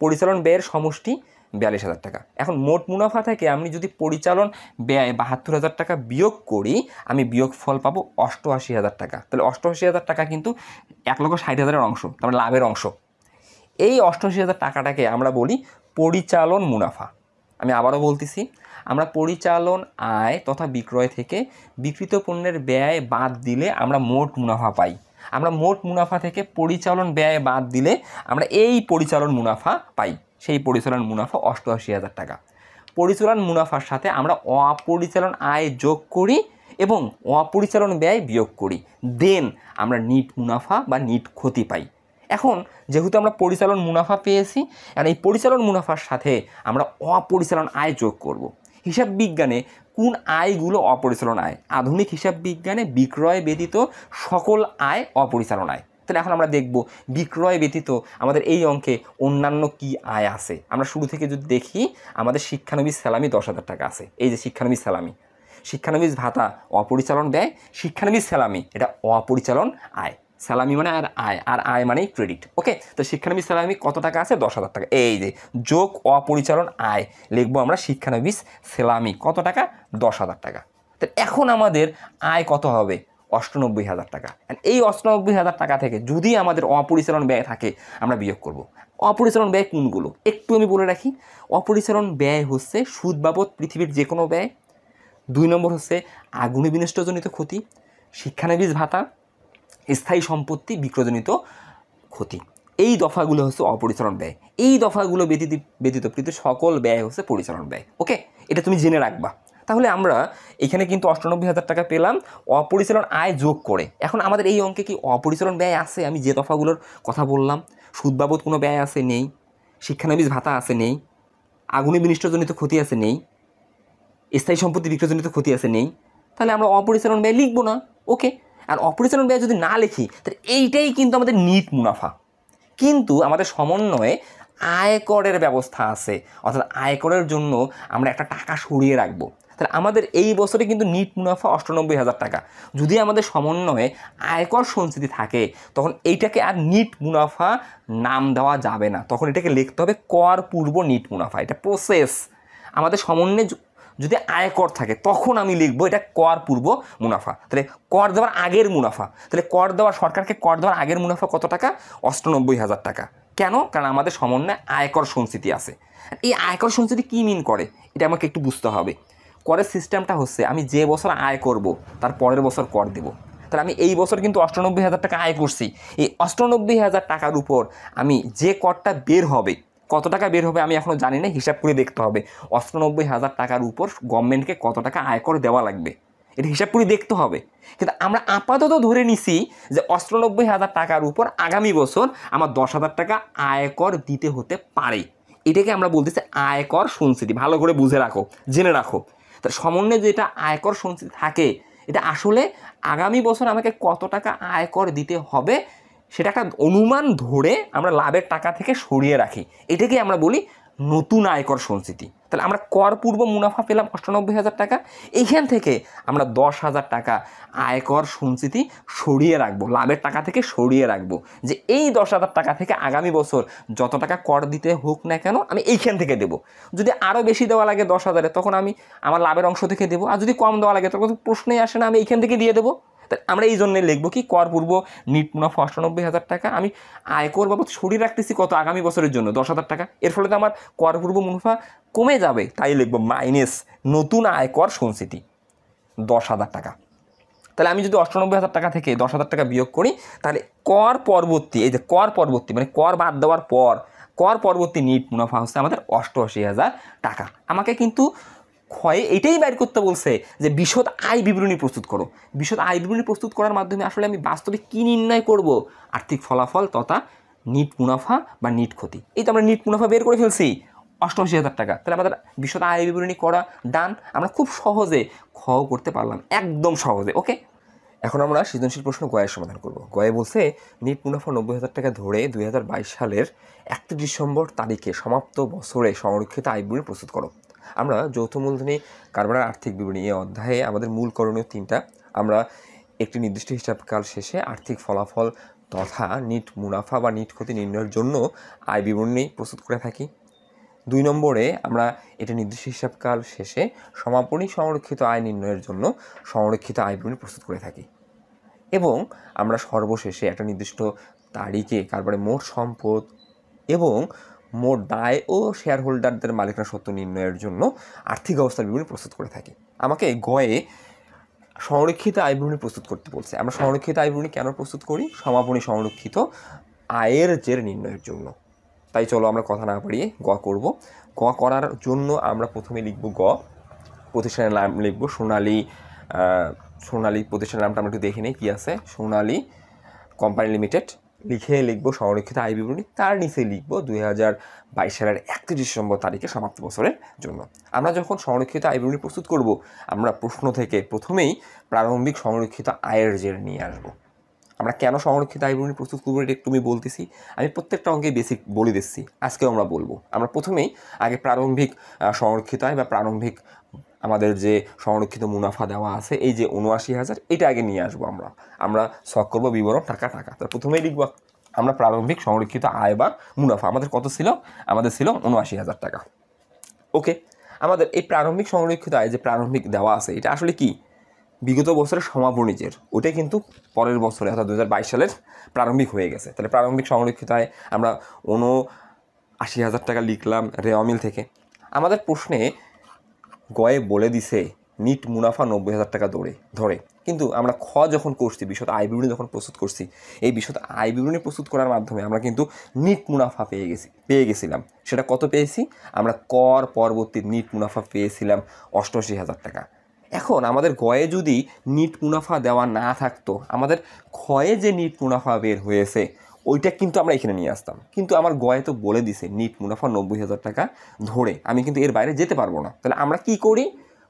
পরিচালন ব্যয়ের সমষ্টি 42,000 টাকা। এখন মোট মুনাফা থেকে আমি যদি পরিচালন ব্যয় 72,000 টাকা বিয়োগ করি, আমি বিয়োগ ফল পাবো 88,000 টাকা। তাহলে 88,000 টাকা কিন্তু 1,60,000-এর অংশ, তার মানে লাভের অংশ। এই 88,000 টাকাটাকে আমরা বলি পরিচালন মুনাফা। আমি আবারও বলতেছি, আমরা পরিচালন আয় তথা বিক্রয় থেকে বিক্রিত পণ্যের ব্যয় বাদ দিলে আমরা মোট মুনাফা পাই। আমরা মোট মুনাফা থেকে পরিচালন ব্যয় বাদ দিলে আমরা এই পরিচালন মুনাফা পাই। সেই পরিচালন মুনাফা 88,000 টাকা। পরিচালন মুনাফার সাথে আমরা অপরিচালন আয় যোগ করি এবং অপরিচালন ব্যয় বিয়োগ করি, দেন আমরা নিট মুনাফা বা নিট ক্ষতি পাই। এখন যেহেতু আমরা পরিচালন মুনাফা পেয়েছি, আর এই পরিচালন মুনাফার সাথে আমরা অপরিচালন আয় যোগ করব। হিসাব বিজ্ঞানে কোন আয়গুলো অপরিচালন আয়? আধুনিক হিসাব বিজ্ঞানে বিক্রয় ব্যতীত সকল আয় অপরিচালন আয়। তাহলে এখন আমরা দেখব বিক্রয় ব্যতীত আমাদের এই অঙ্কে অন্যান্য কি আয় আছে। আমরা শুরু থেকে যদি দেখি, আমাদের শিক্ষানবিশ স্যালামি 10,000 টাকা আছে, এই যে শিক্ষানবিশ স্যালামি। শিক্ষানবিশ ভাতা অপরিচালন ব্যয়, শিক্ষানবিশ স্যালামি এটা অপরিচালন আয়। স্যালামি মানে আর আয়, আর আয় মানেই ক্রেডিট। ওকে, তো শিক্ষানবিশ স্যালামি কত টাকা আছে? 10,000 টাকা। এই যে যোগ অপরিচালন আয় লিখবো আমরা শিক্ষানবিশ স্যালামি কত টাকা? 10,000 টাকা। তো এখন আমাদের আয় কত হবে? 98,000 টাকা। এই 98,000 টাকা থেকে যদি আমাদের অপরিচালন ব্যয় থাকে, আমরা বিয়োগ করব। অপরিচালন ব্যয় কোনগুলো একটু আমি বলে রাখি। অপরিচালন ব্যয় হচ্ছে সুদ বাবদ পৃথিবীর যে কোনো ব্যয়। 2 নম্বর হচ্ছে আগুনে বিনষ্টজনিত ক্ষতি, শিক্ষানবিশ ভাতা, স্থায়ী সম্পত্তি বিক্রয়জনিত ক্ষতি। এই দফাগুলো হচ্ছে অপরিচালন ব্যয়। এই দফাগুলো ব্যতীত পৃথিবীর সকল ব্যয় হচ্ছে পরিচালন ব্যয়। ওকে, এটা তুমি জেনে রাখবা। তাহলে আমরা এখানে কিন্তু 98,000 টাকা পেলাম অপরিচালন আয় যোগ করে। এখন আমাদের এই অঙ্কে কি অপরিচালন ব্যয় আছে? আমি যে দফাগুলোর কথা বললাম, সুদ বাবদ কোনো ব্যয় আছে? নেই। শিক্ষানবিশ ভাতা আছে? নেই। আগুনে বিনষ্টজনিত ক্ষতি আছে? নেই। স্থায়ী সম্পত্তি বিক্রয়জনিত ক্ষতি আছে? নেই। তাহলে আমরা অপরিচালন ব্যয় লিখবো না। ওকে, আর অপরিচালন ব্যয় যদি না লিখি, তাহলে এইটাই কিন্তু আমাদের নিট মুনাফা। কিন্তু আমাদের সমন্বয়ে আয়করের ব্যবস্থা আছে, অর্থাৎ আয়করের জন্য আমরা একটা টাকা সরিয়ে রাখবো। তাহলে আমাদের এই বছরে কিন্তু নিট মুনাফা 98,000 টাকা। যদি আমাদের সমন্বয়ে আয়কর সঞ্চিতি থাকে, তখন এইটাকে আর নিট মুনাফা নাম দেওয়া যাবে না, তখন এটাকে লিখতে হবে কর পূর্ব নিট মুনাফা। এটা প্রসেস। আমাদের সমন্বয়ে যদি আয়কর থাকে, তখন আমি লিখবো এটা কর পূর্ব মুনাফা। তাহলে কর দেওয়ার আগের মুনাফা, তাহলে কর দেওয়ার সরকারকে কর দেওয়ার আগের মুনাফা কত টাকা? 98,000 টাকা। কেন? কারণ আমাদের সমন্বয়ে আয়কর সঞ্চিতি আছে। এই আয়কর সঞ্চিতি কী মিন করে, এটা আমাকে একটু বুঝতে হবে। করের সিস্টেমটা হচ্ছে আমি যে বছর আয় করব তার পরের বছর কর দেব। তাহলে আমি এই বছর কিন্তু 98,000 টাকা আয় করছি, এই 98,000 টাকার উপর আমি যে করটা বের হবে, কত টাকা বের হবে আমি এখনও জানি না, হিসাব করে দেখতে হবে 98,000 টাকার উপর গভর্নমেন্টকে কত টাকা আয়কর দেওয়া লাগবে, এটা হিসাব করে দেখতে হবে। কিন্তু আমরা আপাতত ধরে নিছি যে 98,000 টাকার উপর আগামী বছর আমার 10,000 টাকা আয়কর দিতে হতে পারে। এটাকে আমরা বলতেছি আয়কর সঞ্চিতি। ভালো করে বুঝে রাখো, জেনে রাখো। তা সমন্বয়ে যেটা আয়কর সঞ্চিতি থাকে, এটা আসলে আগামী বছর আমাকে কত টাকা আয়কর দিতে হবে সেটা একটা অনুমান ধরে আমরা লাভের টাকা থেকে সরিয়ে রাখি, এটাকে আমরা বলি নতুন আয়কর সঞ্চিতি। তাহলে আমরা কর পূর্ব মুনাফা পেলাম 98,000 টাকা, এইখান থেকে আমরা 10,000 টাকা আয়কর সঞ্চিতি সরিয়ে রাখবো, লাভের টাকা থেকে সরিয়ে রাখবো, যে এই 10,000 টাকা থেকে আগামী বছর যত টাকা কর দিতে হোক না কেন আমি এইখান থেকে দেবো। যদি আরও বেশি দেওয়া লাগে 10,000-এ, তখন আমি আমার লাভের অংশ থেকে দেবো, আর যদি কম দেওয়া লাগে তখন প্রশ্নই আসে না, আমি এইখান থেকে দিয়ে দেবো। তাই আমরা এই জন্যে লিখবো কি কর পূর্ব নিট মুনাফা 98,000 টাকা। আমি আয়কর বাবদ সরিয়ে রাখতেছি কত আগামী বছরের জন্য 10,000 টাকা। এর ফলে তো আমার কর পূর্ব মুনাফা কমে যাবে, তাই লিখবো মাইনাস নতুন আয়কর সঞ্চিতি 10,000 টাকা। তাহলে আমি যদি 98,000 টাকা থেকে 10,000 টাকা বিয়োগ করি, তাহলে কর পরবর্তী, এই যে কর পরবর্তী মানে কর বাদ দেওয়ার পর কর পরবর্তী নিট মুনাফা হচ্ছে আমাদের 88,000 টাকা। আমাকে কিন্তু ক্ষয়ে এটাই বাইর করতে বলছে যে বিশদ আয় বিবরণী প্রস্তুত করো। বিশদ আয় বিবরণী প্রস্তুত করার মাধ্যমে আসলে আমি বাস্তবে কী নির্ণয় করব, আর্থিক ফলাফল তথা নিট মুনাফা বা নিট ক্ষতি। এই তো আমরা নিট মুনাফা বের করে ফেলছি 88,000 টাকা। তাহলে আমাদের বিশদ আয় বিবরণী করা ডান। আমরা খুব সহজে ক্ষও করতে পারলাম, একদম সহজে। ওকে, এখন আমরা সৃজনশীল প্রশ্ন গয়ের সমাধান করব। গয়ে বলছে নিট মুনাফা 90,000 টাকা ধরে 2022 সালের 31 ডিসেম্বর তারিখে সমাপ্ত বছরে সংরক্ষিত আয় বিবরণী প্রস্তুত করো। আমরা যৌথ মূলধনী কারবারের আর্থিক বিবরণী এই অধ্যায়ে আমাদের মূল করণীয় 3টা। আমরা একটি নির্দিষ্ট হিসাবকাল শেষে আর্থিক ফলাফল তথা নিট মুনাফা বা নিট ক্ষতি নির্ণয়ের জন্য আয় বিবরণী প্রস্তুত করে থাকি। 2 নম্বরে আমরা এটি নির্দিষ্ট হিসাবকাল শেষে সমাপনী সংরক্ষিত আয় নির্ণয়ের জন্য সংরক্ষিত আয় বিবরণী প্রস্তুত করে থাকি। এবং আমরা সর্বশেষে একটা নির্দিষ্ট তারিখে কারবারে মোট সম্পদ এবং মোট দায় ও শেয়ার হোল্ডারদের মালিকানা সত্ত্ব নির্ণয়ের জন্য আর্থিক অবস্থার বিবরণী প্রস্তুত করে থাকি। আমাকে গয়ে সংরক্ষিত আয় বিবরণী প্রস্তুত করতে বলছে। আমরা সংরক্ষিত আয় বিবরণী কেন প্রস্তুত করি? সমাপনী সংরক্ষিত আয়ের জের নির্ণয়ের জন্য। তাই চলো আমরা কথা না বাড়িয়ে গ করব। গ করার জন্য আমরা প্রথমে লিখব গ, প্রতিষ্ঠানের নাম লিখব সোনালী প্রতিষ্ঠানের নামটা আমরা একটু দেখে নিই কী আছে। সোনালী কোম্পানি লিমিটেড লিখে লিখব সংরক্ষিত আয় বিবরণী। তার নিচে লিখব 2022 সালের 31 ডিসেম্বর তারিখে সমাপ্ত বছরের জন্য। আমরা যখন সংরক্ষিত আয় বিবরণী প্রস্তুত করব, আমরা প্রশ্ন থেকে প্রথমেই প্রারম্ভিক সংরক্ষিত আয়ের জের নিয়ে আসব। আমরা কেন সংরক্ষিত আয় বিবরণী প্রস্তুত করবো এটা একটু আমি বলতেছি। আমি প্রত্যেকটা অঙ্কে বেসিক বলে দিচ্ছি, আজকেও আমরা বলবো। আমরা প্রথমেই আগে প্রারম্ভিক সংরক্ষিত আয় বা প্রারম্ভিক আমাদের যে সংরক্ষিত মুনাফা দেওয়া আছে এই যে 79,000, এটা আগে নিয়ে আসবো। আমরা শখ করবো বিবরণ টাকা। তার প্রথমেই লিখবো আমরা প্রারম্ভিক সংরক্ষিত আয় বা মুনাফা আমাদের কত ছিল? আমাদের ছিল 79,000 টাকা। ওকে, আমাদের এই প্রারম্ভিক সংরক্ষিত আয় যে প্রারম্ভিক দেওয়া আছে এটা আসলে কি? বিগত বছরের সমাপনীজের, ওটাই কিন্তু পরের বছরে অর্থাৎ 2022 সালের প্রারম্ভিক হয়ে গেছে। তাহলে প্রারম্ভিক সংরক্ষিত আয় আমরা 79,000 টাকা লিখলাম রেওয়া মিল থেকে। আমাদের প্রশ্নে গয়ে বলে দিছে নিট মুনাফা 90,000 টাকা ধরে, কিন্তু আমরা খ যখন করছি বিশদ আয় বিবরণী যখন প্রস্তুত করছি, এই বিশদ আয় বিবরণী প্রস্তুত করার মাধ্যমে আমরা কিন্তু নিট মুনাফা পেয়ে গেছিলাম। সেটা কত পেয়েছি? আমরা কর পরবর্তী নিট মুনাফা পেয়েছিলাম 88,000 টাকা। এখন আমাদের গয়ে যদি নিট মুনাফা দেওয়া না থাকতো, আমাদের ক্ষয়ে যে নিট মুনাফা বের হয়েছে ওইটা কিন্তু আমরা এখানে নিয়ে আসতাম। কিন্তু আমার গয়ে তো বলে দিছে নিট মুনাফা 90,000 টাকা ধরে, আমি কিন্তু এর বাইরে যেতে পারবো না। তাহলে আমরা কি করি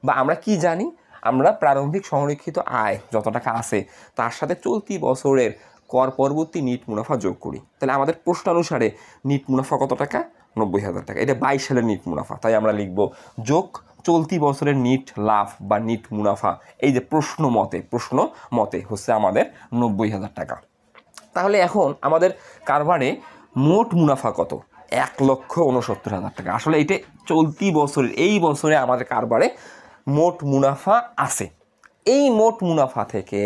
বা আমরা কি জানি? আমরা প্রারম্ভিক সংরক্ষিত আয় যত টাকা আছে তার সাথে চলতি বছরের কর পরবর্তী নিট মুনাফা যোগ করি। তাহলে আমাদের প্রশ্ন অনুসারে নিট মুনাফা কত টাকা? 90,000 টাকা। এটা 22 সালের নিট মুনাফা, তাই আমরা লিখব যোগ চলতি বছরের নিট লাভ বা নিট মুনাফা। এই যে প্রশ্ন মতে হচ্ছে আমাদের 90,000 টাকা। তাহলে এখন আমাদের কারবারে মোট মুনাফা কত? 1,69,000 টাকা। আসলে এটা চলতি বছরের, এই বছরে আমাদের কারবারে মোট মুনাফা আছে। এই মোট মুনাফা থেকে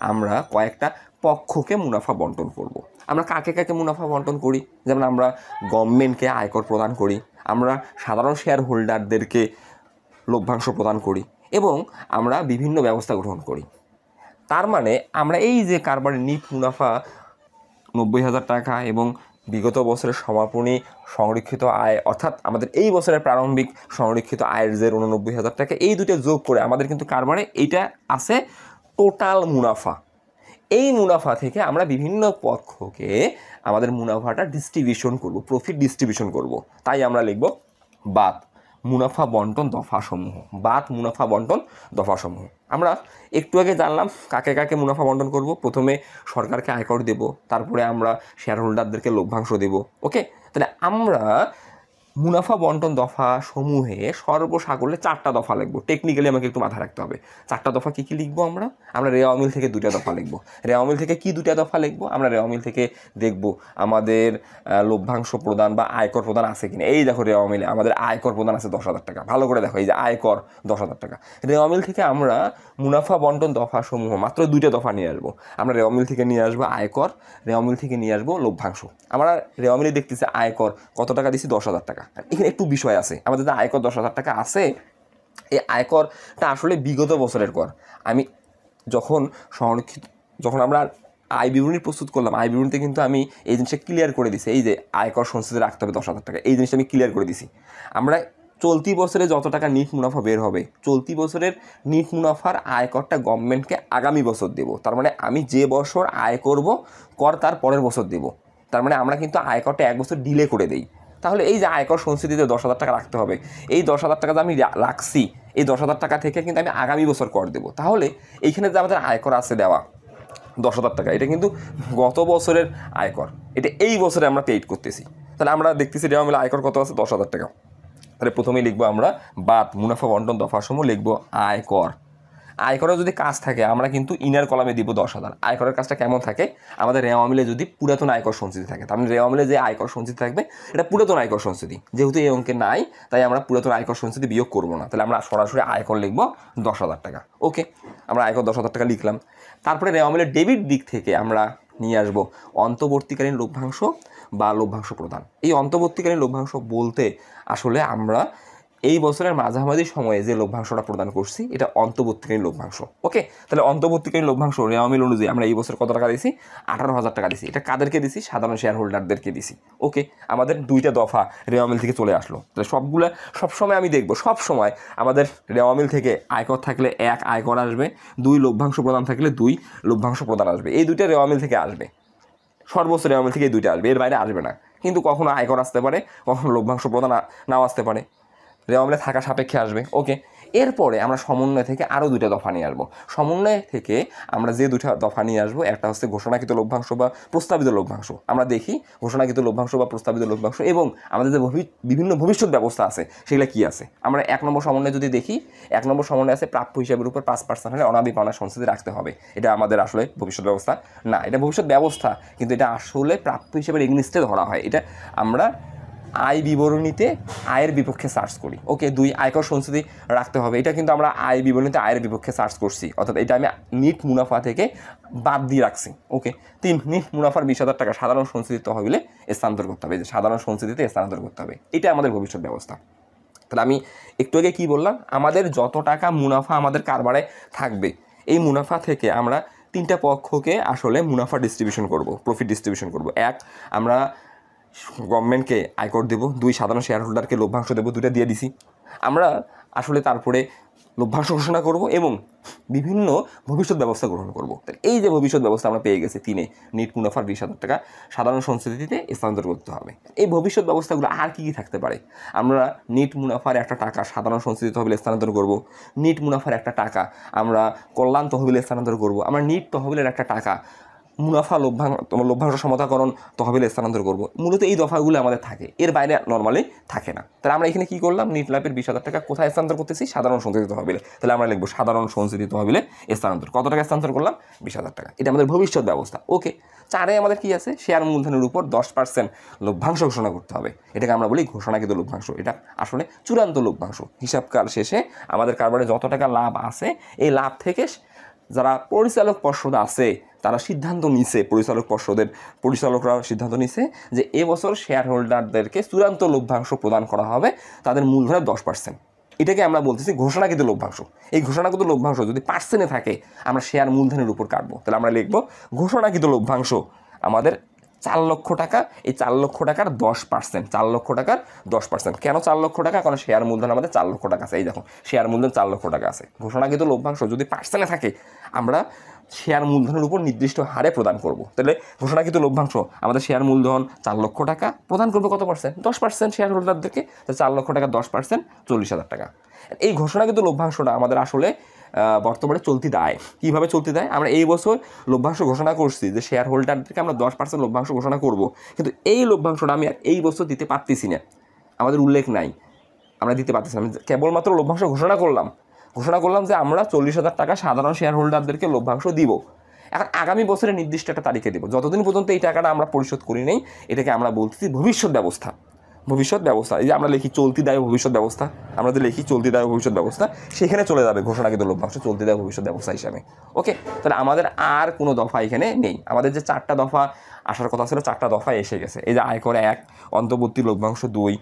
আমরা কয়েকটা পক্ষকে মুনাফা বন্টন করব। আমরা কাকে কাকে মুনাফা বন্টন করি? যেমন আমরা গভর্নমেন্টকে আয়কর প্রদান করি, আমরা সাধারণ শেয়ার হোল্ডারদেরকে লভ্যাংশ প্রদান করি এবং আমরা বিভিন্ন ব্যবস্থা গ্রহণ করি। তার মানে আমরা এই যে কারবারের নিট মুনাফা 90,000 টাকা এবং বিগত বছরের সমাপনী সংরক্ষিত আয় অর্থাৎ আমাদের এই বছরের প্রারম্ভিক সংরক্ষিত আয়ের যে 89,000 টাকা, এই দুটো যোগ করে আমাদের কিন্তু কারবারে এইটা আছে টোটাল মুনাফা। এই মুনাফা থেকে আমরা বিভিন্ন পক্ষকে আমাদের মুনাফাটা ডিস্ট্রিবিউশন করব, প্রফিট ডিস্ট্রিবিউশন করব। তাই আমরা লিখব বাদ মুনাফা বন্টন দফাসমূহ। বাদ মুনাফা বন্টন দফাসমূহ। আমরা একটু আগে জানলাম কাকে কাকে মুনাফা বন্টন করব। প্রথমে সরকারকে আয়কর দেব, তারপরে আমরা শেয়ার হোল্ডারদেরকে লভ্যাংশ দেব। ওকে, তাহলে আমরা মুনাফা বন্টন দফা সমূহে সর্বসাকল্যে 4টা দফা লিখবো। টেকনিক্যালি আমাকে একটু মাথায় রাখতে হবে 4টা দফা কী কী লিখবো। আমরা রেওয়া মিল থেকে 2টা দফা লিখবো। রেওয়া মিল থেকে কি 2টা দফা লিখবো? আমরা রেওয়া মিল থেকে দেখব আমাদের লভ্যাংশ প্রদান বা আয়কর প্রদান আছে কিনা। এই দেখো রেওয়া মিলে আমাদের আয়কর প্রদান আছে 10,000 টাকা। ভালো করে দেখো, এই যে আয়কর 10,000 টাকা। রেওয়া মিল থেকে আমরা মুনাফা বন্টন দফা সমূহ মাত্র 2টা দফা নিয়ে আসবো। আমরা রেওয়া মিল থেকে নিয়ে আসবো আয়কর, রেওয়া মিল থেকে নিয়ে আসবো লভ্যাংশ। আমরা রেওয়া মিলে দেখতেছি আয়কর কত টাকা দিচ্ছি? 10,000 টাকা। এখানে একটু বিষয় আছে, আমাদের যে আয়কর 10,000 টাকা আছে, এই আয়করটা আসলে বিগত বছরের কর। আমি যখন আমরা আয় বিবরণী প্রস্তুত করলাম, আয় বিবরণীতে কিন্তু আমি এই জিনিসটা ক্লিয়ার করে দিছি, এই যে আয়কর সঞ্চিতি রাখতে হবে 10,000 টাকা, এই জিনিসটা আমি ক্লিয়ার করে দিছি। আমরা চলতি বছরে যত টাকা নিট মুনাফা বের হবে, চলতি বছরের নিট মুনাফার আয়করটা গভর্নমেন্টকে আগামী বছর দেব। তার মানে আমি যে বছর আয় করব কর তার পরের বছর দেব। তার মানে আমরা কিন্তু আয়করটা 1 বছর ডিলে করে দিই। তাহলে এই যে আয়কর সঞ্চিতিতে 10,000 টাকা রাখতে হবে, এই 10,000 টাকা যে আমি রাখছি, এই 10,000 টাকা থেকে কিন্তু আমি আগামী বছর কর দেবো। তাহলে এইখানে যে আমাদের আয়কর আছে দেওয়া 10,000 টাকা, এটা কিন্তু গত বছরের আয়কর, এটা এই বছরে আমরা পেইড করতেছি। তাহলে আমরা দেখতেছি রেওয়া মিলে আয়কর কত আছে? 10,000 টাকা। তাহলে প্রথমেই লিখবো আমরা বাদ মুনাফা বন্টন দফাসমূহ লিখবো আয়কর। আয়করের যদি কাজ থাকে আমরা কিন্তু ইনার কলামে দিব 10,000। আয়করের কাজটা কেমন থাকে? আমাদের রেওয়া মিলে যদি পুরাতন আয়কর সঞ্চিতি থাকে, তার মানে রেওয়া মিলে যে আয়কর সঞ্চিতি থাকবে এটা পুরাতন আয়কর সঞ্চিতি। যেহেতু এই অঙ্কে নাই, তাই আমরা পুরাতন আয়কর সঞ্চিতি বিয়োগ করবো না। তাহলে আমরা সরাসরি আয়কর লিখবো 10,000 টাকা। ওকে, আমরা আয়কর 10,000 টাকা লিখলাম। তারপরে রেওয়া মিলের ডেবিট দিক থেকে আমরা নিয়ে আসবো অন্তর্বর্তীকালীন লভ্যাংশ বা লভ্যাংশ প্রদান। এই অন্তর্বর্তীকালীন লভ্যাংশ বলতে আসলে আমরা এই বছরের মাঝামাঝি সময়ে যে লভ্যাংশটা প্রদান করছি এটা অন্তর্বর্তীকালীন লভ্যাংশ। ওকে, তাহলে অন্তর্বর্তীকালীন লভ্যাংশ রেওয়া মিল অনুযায়ী আমরা এই বছর কত টাকা দিছি? 18,000 টাকা দিছি। এটা কাদেরকে দিছি? সাধারণ শেয়ার হোল্ডারদেরকে দিছি। ওকে, আমাদের 2টা দফা রেওয়া মিল থেকে চলে আসলো। তাহলে সবসময় আমি দেখবো, সবসময় আমাদের রেওয়া মিল থেকে আয়কর থাকলে 1 আয়কর আসবে, 2 লভ্যাংশ প্রদান থাকলে 2 লভ্যাংশ প্রদান আসবে। এই 2টা রেওয়া মিল থেকে আসবে, সর্বোচ্চ রেওয়া মিল থেকে এই 2টা আসবে, এর বাইরে আসবে না। কিন্তু কখনো আয়কর আসতে পারে, কখনো লভ্যাংশ প্রদান নাও আসতে পারে, রেওয়া মিলে থাকা সাপেক্ষে আসবে। ওকে, এরপরে আমরা সমন্বয় থেকে আরও 2টা দফা নিয়ে আসবো। সমন্বয় থেকে আমরা যে 2টা দফা নিয়ে আসবো, একটা হচ্ছে ঘোষণাকৃত লভ্যাংশ বা প্রস্তাবিত লভ্যাংশ। আমরা দেখি ঘোষণাকৃত লভ্যাংশ বা প্রস্তাবিত লভ্যাংশ এবং আমাদের যে বিভিন্ন ভবিষ্যৎ ব্যবস্থা আছে সেগুলো কী আছে। আমরা 1 নম্বর সমন্বয় যদি দেখি, 1 নম্বর সমন্বয় আছে প্রাপ্য হিসাবের উপর 5% হলে অনাদি পাওনা সঞ্চিতি রাখতে হবে। এটা আমাদের আসলে ভবিষ্যৎ ব্যবস্থা না, এটা ভবিষ্যৎ ব্যবস্থা, কিন্তু এটা আসলে প্রাপ্য হিসাবের এগনিস্টে ধরা হয়। এটা আমরা আয় বিবরণীতে আয়ের বিপক্ষে সার্চ করি। ওকে, 2 আয়কর সঞ্চিতি রাখতে হবে, এটা কিন্তু আমরা আয় বিবরণীতে আয়ের বিপক্ষে সার্চ করছি, অর্থাৎ এটা আমি নিট মুনাফা থেকে বাদ দিয়ে রাখছি। ওকে, 3 নিট মুনাফার 20,000 টাকা সাধারণ সঞ্চিতি তহবিলে স্থানান্তর করতে হবে, যে সাধারণ সঞ্চিতিতে স্থানান্তর করতে হবে। এটা আমাদের ভবিষ্যৎ ব্যবস্থা। তাহলে আমি একটু আগে কী বললাম, আমাদের যত টাকা মুনাফা আমাদের কারবারে থাকবে, এই মুনাফা থেকে আমরা 3টা পক্ষকে আসলে মুনাফা ডিস্ট্রিবিউশন করব, প্রফিট ডিস্ট্রিবিউশন করব। 1, আমরা গভর্নমেন্টকে আয়কর দেবো, 2 সাধারণ শেয়ার হোল্ডারকে লভ্যাংশ দেবো, 2টা দিয়ে দিছি। আমরা আসলে তারপরে লভ্যাংশ ঘোষণা করব এবং বিভিন্ন ভবিষ্যৎ ব্যবস্থা গ্রহণ করব। তাহলে এই যে ভবিষ্যৎ ব্যবস্থা আমরা পেয়ে গেছি, 3 নিট মুনাফার 20,000 টাকা সাধারণ সঞ্চিতিতে স্থানান্তর করতে হবে। এই ভবিষ্যৎ ব্যবস্থাগুলো আর কী কী থাকতে পারে? আমরা নিট মুনাফার একটা টাকা সাধারণ সঞ্চিতি তহবিলে স্থানান্তর করব, নিট মুনাফার একটা টাকা আমরা কল্যাণ তহবিলে স্থানান্তর করব, আমরা নিট তহবিলের একটা টাকা মুনাফা লভ্যাংশ সমতাকরণ তহবিলে স্থানান্তর করব। মূলত এই দফাগুলো আমাদের থাকে, এর বাইরে নর্মালি থাকে না। তাহলে আমরা এখানে কী করলাম? নিট লাভের 20,000 টাকা কোথায় স্থানান্তর করতেছি? সাধারণ সঞ্চিতি তহবিলে। তাহলে আমরা লিখবো সাধারণ সঞ্চিতি তহবিলে স্থানান্তর। কত টাকা স্থানান্তর করলাম? 20,000 টাকা। এটা আমাদের ভবিষ্যৎ ব্যবস্থা। ওকে, 4 আমাদের কী আছে? শেয়ার মূলধনের উপর 10% লভ্যাংশ ঘোষণা করতে হবে। এটাকে আমরা বলি ঘোষণাকৃত লভ্যাংশ। এটা আসলে চূড়ান্ত লভ্যাংশ। হিসাবকাল শেষে আমাদের কারবারে যত টাকা লাভ আছে, এই লাভ থেকে যারা পরিচালক পর্ষদ আছে তারা সিদ্ধান্ত নিছে, পরিচালকরা সিদ্ধান্ত নিছে যে এবছর শেয়ার হোল্ডারদেরকে চূড়ান্ত লভ্যাংশ প্রদান করা হবে তাদের মূলধনের 10%। এটাকে আমরা বলতেছি ঘোষণাকৃত লভ্যাংশ। এই ঘোষণাকৃত লভ্যাংশ যদি পার্সেন্টে থাকে আমরা শেয়ার মূলধনের উপর কাটবো। তাহলে আমরা লিখব ঘোষণাকৃত লভ্যাংশ আমাদের 4 লক্ষ টাকা। এই 4 লক্ষ টাকার 10%, 4 লক্ষ টাকার 10%। কেন 4 লক্ষ টাকা? কারণ শেয়ার মূলধন আমাদের 4 লক্ষ টাকা আছে। এই দেখো শেয়ার মূলধন 4 লক্ষ টাকা আছে। ঘোষণাকৃত লভ্যাংশ যদি পার্সেন্টে থাকে আমরা শেয়ার মূলধনের উপর নির্দিষ্ট হারে প্রদান করব। তাহলে ঘোষণাকৃত লভ্যাংশ আমাদের শেয়ার মূলধন 4 লক্ষ টাকা, প্রদান করবে কত পার্সেন্ট? 10% শেয়ার হোল্ডারদেরকে। তো 4 লক্ষ টাকা 10% 40,000 টাকা। এই ঘোষণাকৃত লভ্যাংশটা আমাদের আসলে বর্তমানে চলতি দায়। কীভাবে চলতি দায়? আমরা এই বছর লভ্যাংশ ঘোষণা করছি যে শেয়ার হোল্ডারদেরকে আমরা 10% লভ্যাংশ ঘোষণা করব, কিন্তু এই লভ্যাংশটা আমি আর এই বছর দিতে পারতেছি না। আমাদের উল্লেখ নাই, আমরা দিতে পারতেছিলাম। কেবলমাত্র লভ্যাংশ ঘোষণা করলাম যে আমরা 40,000 টাকা সাধারণ শেয়ার হোল্ডারদেরকে লভ্যাংশ দিব। এখন আগামী বছরের নির্দিষ্ট একটা তারিখে দেবো, যতদিন পর্যন্ত এই টাকাটা আমরা পরিশোধ করি নেই এটাকে আমরা বলতেছি ভবিষ্যৎ ব্যবস্থা। এই যে আমরা লিখি চলতি দায় ভবিষ্যৎ ব্যবস্থা, আমরা যে লিখি চলতি দায় ভবিষ্যৎ ব্যবস্থা, সেখানে চলে যাবে ঘোষণাকৃত লভ্যাংশ চলতি দায় ভবিষ্যৎ ব্যবস্থা হিসাবে। ওকে, তাহলে আমাদের আর কোনো দফা এখানে নেই। আমাদের যে 4টা দফা আসার কথা ছিল 4টা দফা এসে গেছে। এই যে আয়কর 1, অন্তর্বর্তী লভ্যাংশ 2,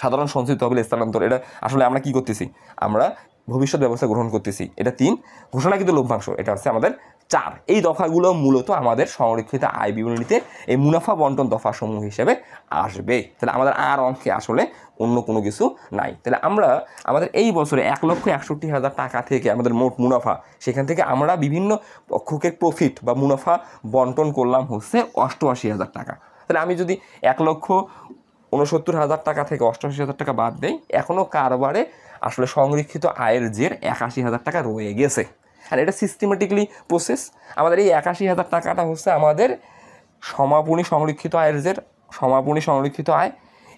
সাধারণ সঞ্চিত তহবিল স্থানান্তর, এটা আসলে আমরা কী করতেছি, আমরা ভবিষ্যৎ ব্যবস্থা গ্রহণ করতেছি। এটা 3, ঘোষণাকৃত লভ্যাংশ, এটা হচ্ছে আমাদের 4। এই দফাগুলো মূলত আমাদের সংরক্ষিত আয় বিবরণীতে এই মুনাফা বন্টন দফাসমূহ হিসেবে আসবে। তাহলে আমাদের আর অঙ্কে আসলে অন্য কোনো কিছু নাই। তাহলে আমরা আমাদের এই বছরে 1,61,000 টাকা থেকে আমাদের মোট মুনাফা, সেখান থেকে আমরা বিভিন্ন পক্ষকে প্রফিট বা মুনাফা বন্টন করলাম হচ্ছে 88,000 টাকা। তাহলে আমি যদি 1,69,000 টাকা থেকে 88,000 টাকা বাদ দেই, এখনও কারবারে আসলে সংরক্ষিত আয়ের জের 81,000 টাকা রয়ে গেছে। আর এটা সিস্টেমেটিকলি প্রসেস। আমাদের এই 81,000 টাকাটা হচ্ছে আমাদের সমাপনী সংরক্ষিত আয়ের জের, সমাপনী সংরক্ষিত আয়।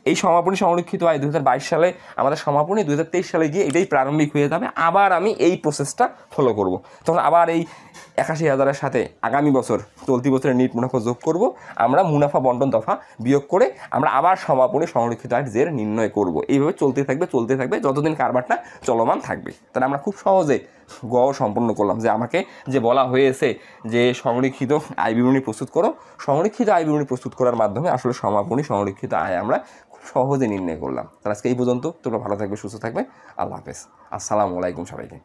এই সমাপনী সংরক্ষিত আয় 2022 সালে আমাদের সমাপনী, 2023 সালে গিয়ে এটাই প্রারম্ভিক হয়ে যাবে। আবার আমি এই প্রসেসটা ফলো করব, তখন আবার এই 81,000-এর সাথে আগামী বছর চলতি বছরের নিট মুনাফা যোগ করব, আমরা মুনাফা বন্টন দফা বিয়োগ করে আমরা আবার সমাপনী সংরক্ষিত আয়ের জের নির্ণয় করব। এইভাবে চলতে থাকবে যতদিন কারবারটা চলমান থাকবে। তাহলে আমরা খুব সহজে সম্পন্ন করলাম যে আমাকে যে বলা হয়েছে যে সংরক্ষিত আয় বিবরণী প্রস্তুত করো, সংরক্ষিত আয় বিবরণী প্রস্তুত করার মাধ্যমে আসলে সমাপনী সংরক্ষিত আয় আমরা খুব সহজে নির্ণয় করলাম। তাহলে আজকে এই পর্যন্ত। তোমরা ভালো থাকবে, সুস্থ থাকবে। আল্লাহ হাফেজ। আসসালামু আলাইকুম সবাইকে।